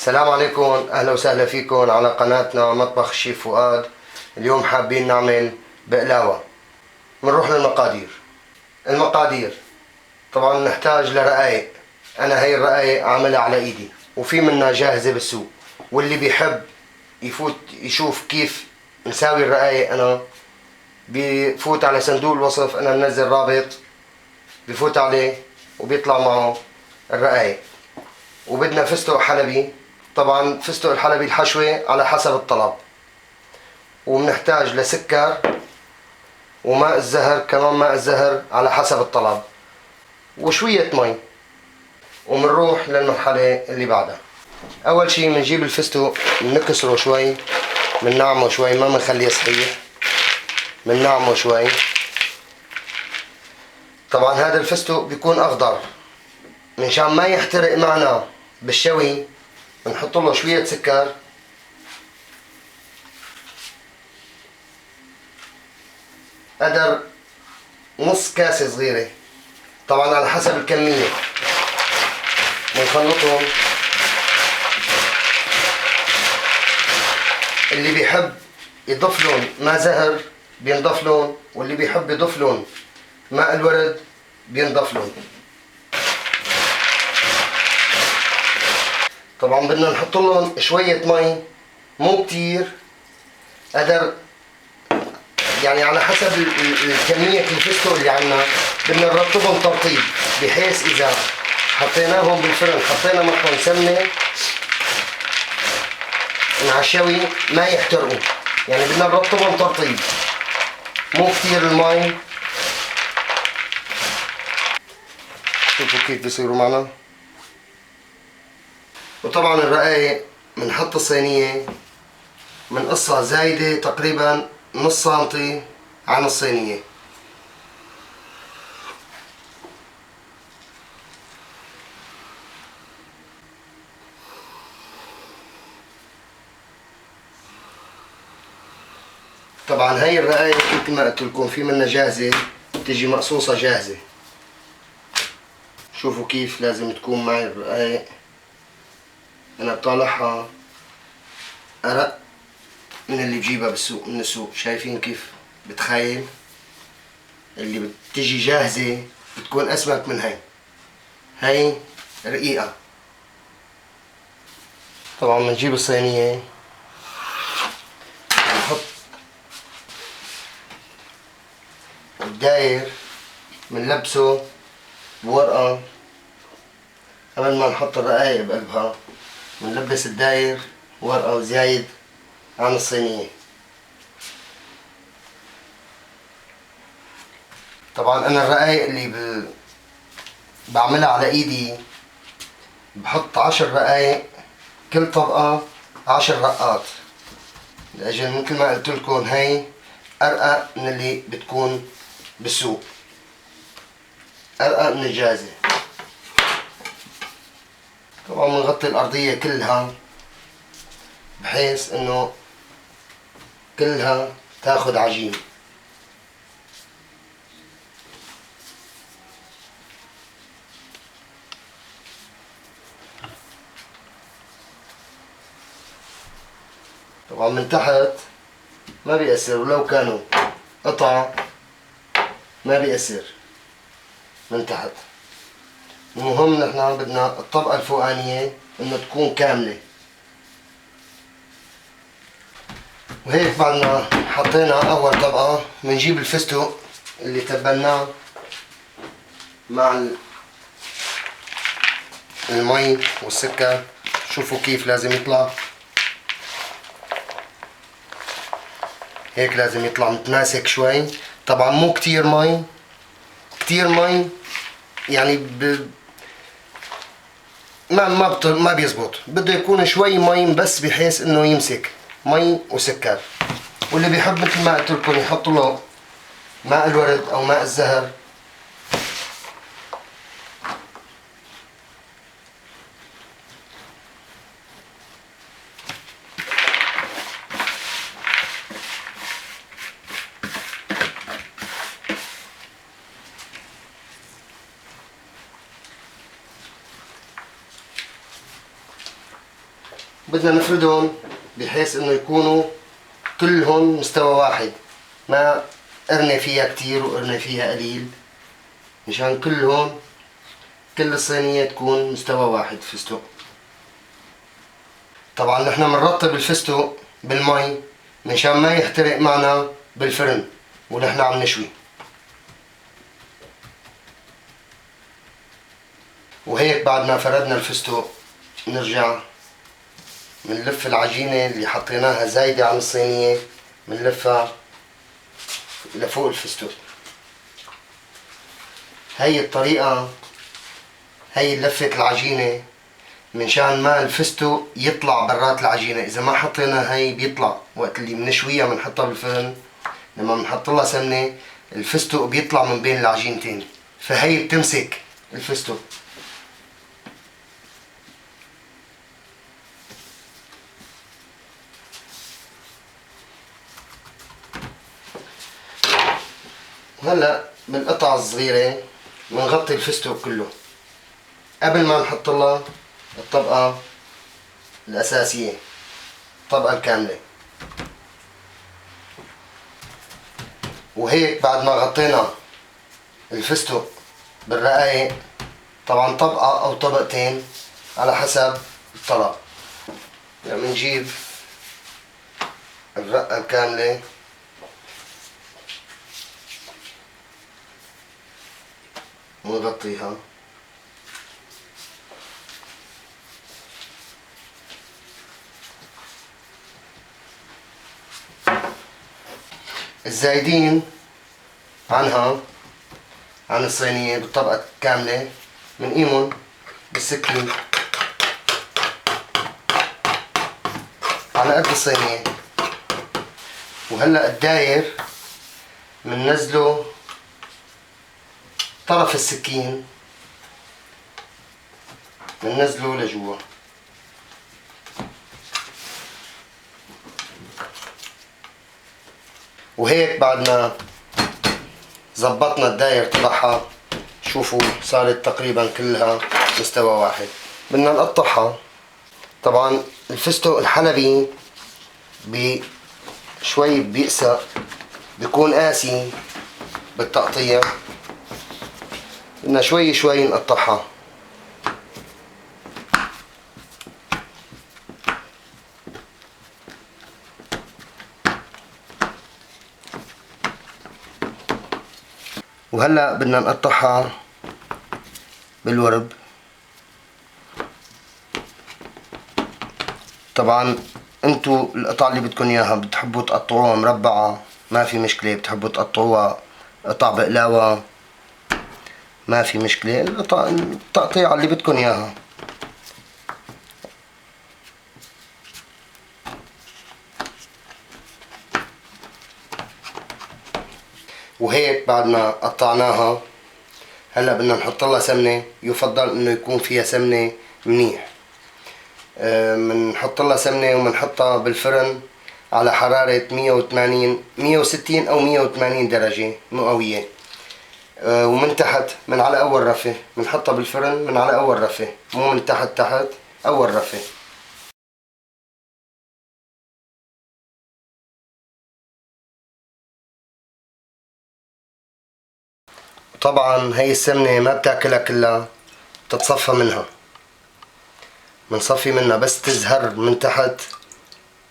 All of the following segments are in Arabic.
السلام عليكم، اهلا وسهلا فيكم على قناتنا مطبخ الشيف فؤاد. اليوم حابين نعمل بقلاوة. بنروح للمقادير. المقادير طبعا نحتاج لرقايق. انا هي الرقايق عاملها على ايدي، وفي منها جاهزة بالسوق. واللي بيحب يفوت يشوف كيف نساوي الرقايق انا بيفوت على صندوق الوصف، انا منزل رابط بيفوت عليه وبيطلع معه الرقايق. وبدنا فستق حلبي، طبعا فستق الحلبي الحشوة على حسب الطلب. وبنحتاج لسكر وماء الزهر، كمان ماء الزهر على حسب الطلب، وشوية مي. ومنروح للمرحلة اللي بعدها. أول شي بنجيب الفستق بنكسره شوي، بننعمه شوي، ما بنخليه صحيح، بننعمه شوي. طبعا هذا الفستق بيكون أخضر، منشان ما يحترق معنا بالشوي بنحط له شوية سكر. قدر نص كاسة صغيرة، طبعا على حسب الكمية. بنخلطهم. اللي بيحب يضيف لهم ماء زهر بينضاف لهم، واللي بيحب يضيف لهم ماء الورد بينضاف لهم. طبعا بدنا نحط لهم شوية مي، مو كتير، قدر يعني على حسب الكمية الفستق اللي عنا. بدنا نرطبهم ترطيب بحيث إذا حطيناهم بالفرن حطينا معهم سمنة مع الشوي ما يحترقوا. يعني بدنا نرطبهم ترطيب، مو كتير المي. شوفوا كيف بيصيروا معنا. وطبعا الرقايق بنحط الصينية بنقصها زايدة تقريبا نص سنتي عن الصينية. طبعا هي الرقايق مثل ما قلت لكم في منها جاهزة، بتجي مقصوصة جاهزة. شوفوا كيف لازم تكون معي الرقايق. انا بطالعها ارق من اللي بجيبها بالسوق، من السوق. شايفين كيف بتخيل؟ اللي بتجي جاهزة بتكون اسمك من هاي رقيقة. طبعا بنجيب الصينية بنحط الداير، بنلبسه بورقة قبل ما نحط الرقايق بقلبها. بنلبس الداير ورقة وزايد عن الصينية. طبعا انا الرقايق اللي بعملها على ايدي بحط 10 رقايق، كل طبقة 10 رقات، لأجل مثل ما قلت لكم هي أرقى من اللي بتكون بالسوق، أرقى من الجاهزة. طبعا بنغطي الأرضية كلها بحيث إنه كلها تاخد عجين. طبعا من تحت ما بيأثر، ولو كانوا قطع ما بيأثر من تحت. المهم نحن بدنا الطبقة الفوقانية انه تكون كاملة. وهيك بعدنا حطينا اول طبقة بنجيب الفستق اللي تبلناه مع المي والسكر. شوفوا كيف لازم يطلع، هيك لازم يطلع متماسك شوي. طبعا مو كتير مي، كتير مي يعني ما بيزبط. بده يكون شوي مي بس بحيث انه يمسك، مي وسكر. واللي بيحب مثل ما قلت لكم يحط له ماء الورد او ماء الزهر. بدنا نفردهم بحيث انه يكونوا كلهم مستوى واحد، ما قرنة فيها كتير وقرنة فيها قليل، مشان كلهم كل الصينية تكون مستوى واحد فستق. طبعا نحن بنرطب الفستق بالمي مشان ما يحترق معنا بالفرن ونحن عم نشوي. وهيك بعد ما فردنا الفستق نرجع منلف العجينة اللي حطيناها زايدة عن الصينية، منلفها لفوق الفستق. هي الطريقة، هي لفة العجينة منشان ما الفستق يطلع برات العجينة. إذا ما حطينا هي بيطلع وقت اللي بنشويها بنحطها بالفرن، لما بنحط لها سمنة الفستق بيطلع من بين العجينتين، فهي بتمسك الفستق. وهلا بالقطع الصغيرة بنغطي الفستق كله قبل ما نحط لها الطبقة الأساسية، الطبقة الكاملة. وهيك بعد ما غطينا الفستق بالرقايق، طبعا طبقة أو طبقتين على حسب الطلب، يعني بنجيب الرقة الكاملة ونغطيها. الزايدين عنها عن الصينية بالطبقة الكاملة بنقيمهم بالسكين على قد الصينية. وهلا الداير بننزله طرف السكين بننزله لجوا. وهيك بعد ما زبطنا الداير تبعها، شوفوا صارت تقريبا كلها مستوى واحد. بدنا نقطعها. طبعا الفستق الحلبي شوي بيقسى، بيكون قاسي بالتقطيع، بدنا شوي شوي نقطعها. وهلا بدنا نقطعها بالورب. طبعا انتو القطع اللي بدكم اياها بتحبوا تقطعوها مربعة ما في مشكلة، بتحبوا تقطعوها قطع بقلاوة ما في مشكلة، التقطيعة اللي بدكم اياها. وهيك بعد ما قطعناها هلا بدنا نحط لها سمنة. يفضل انه يكون فيها سمنة منيح. بنحط لها سمنة وبنحطها بالفرن على حرارة 160 او 180 درجة مئوية. ومن تحت من على اول رفة بنحطها بالفرن من على اول رفة، مو من تحت اول رفة. طبعا هي السمنة ما بتاكلها كلها، تتصفى منها. بنصفي منها بس تزهر من تحت،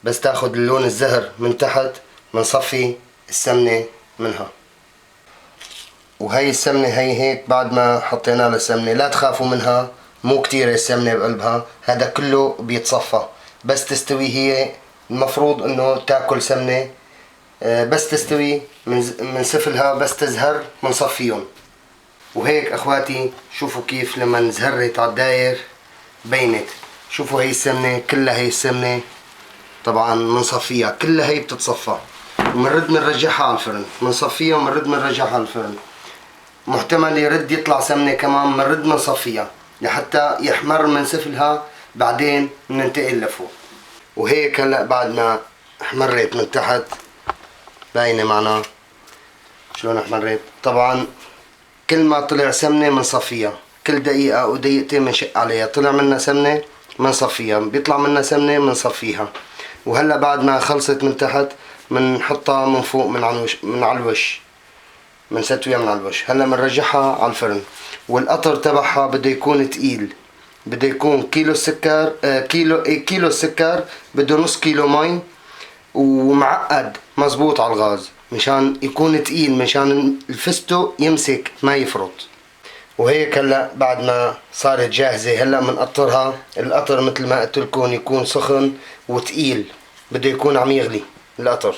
بس تاخد اللون الزهر من تحت بنصفي السمنة منها. وهي السمنة هي هيك بعد ما حطينا لها السمنة، لا تخافوا منها، مو كتير السمنة بقلبها، هذا كله بيتصفى بس تستوي. هي المفروض انه تاكل سمنة بس تستوي منسفلها، بس تزهر منصفيهم. وهيك اخواتي شوفوا كيف لما زهرت على الداير بينت. شوفوا هي السمنة كلها، هي السمنة طبعا منصفيها كلها، هي بتتصفى ومنرد منرجعها على الفرن. منصفيها ومنرد منرجعها على الفرن. محتمل يرد يطلع سمنة كمان، منرد منصفيها لحتى يحمر منسفلها، بعدين بننتقل لفوق. وهيك هلا بعد ما احمرت من تحت باينة معنا شلون احمرت. طبعا كل ما طلع سمنة منصفيها، كل دقيقة أو دقيقتين بنشق عليها، طلع منا سمنة منصفيها، بيطلع منها سمنة منصفيها. وهلا بعد ما خلصت من تحت منحطها من فوق من على الوش، منستويها من على الوش. هلا منرجعها على الفرن، والقطر تبعها بده يكون تقيل، بده يكون كيلو السكر كيلو السكر بده نص كيلو مي، ومعقد مزبوط على الغاز مشان يكون تقيل، مشان الفستق يمسك ما يفرط. وهيك هلا بعد ما صارت جاهزة هلا منقطرها. القطر مثل ما قلت لكم يكون سخن وتقيل، بده يكون عم يغلي القطر.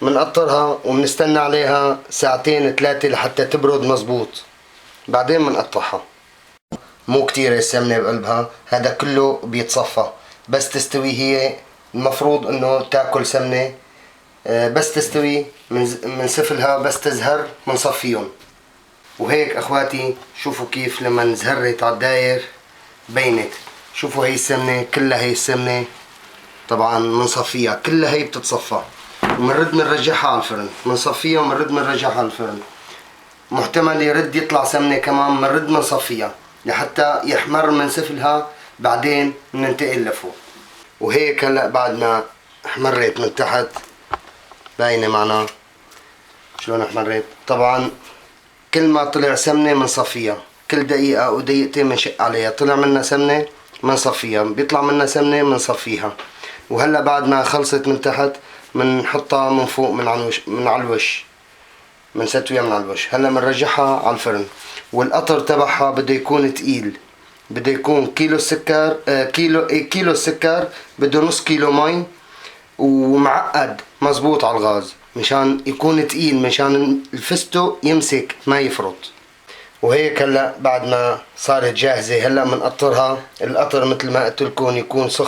منقطرها ومنستنى عليها ساعتين 3 لحتى تبرد مزبوط، بعدين منقطعها. مو كتير السمنة بقلبها، هذا كله بيتصفى بس تستوي. هي المفروض انه تاكل سمنة بس تستوي منسفلها، بس تزهر منصفيهم. وهيك اخواتي شوفوا كيف لما زهرت على الداير بينت. شوفوا هي السمنة كلها، هي السمنة طبعا منصفيها كلها، هي بتتصفى ومنرد منرجعها على الفرن. منصفيها ومنرد منرجعها على الفرن. محتمل يرد يطلع سمنة كمان، منرد منصفيها لحتى يحمر منسفلها، بعدين مننتقل لفوق. وهيك هلا بعد ما احمرت من تحت باينة معنا شلون احمرت. طبعا كل ما طلع سمنة منصفيها، كل دقيقة أو دقيقتين منشق عليها. طلع منها سمنة منصفيها، بيطلع منها سمنة منصفيها. وهلا بعد ما خلصت من تحت منحطها من فوق من على الوش، منستويها من على الوش. هلا منرجعها على الفرن، والقطر تبعها بده يكون تقيل، بده يكون كيلو السكر كيلو السكر بده نص كيلو مي، ومعقد مزبوط على الغاز مشان يكون تقيل، مشان الفستق يمسك ما يفرط. وهيك هلا بعد ما صارت جاهزة هلا منقطرها. القطر مثل ما قلت لكم يكون سخن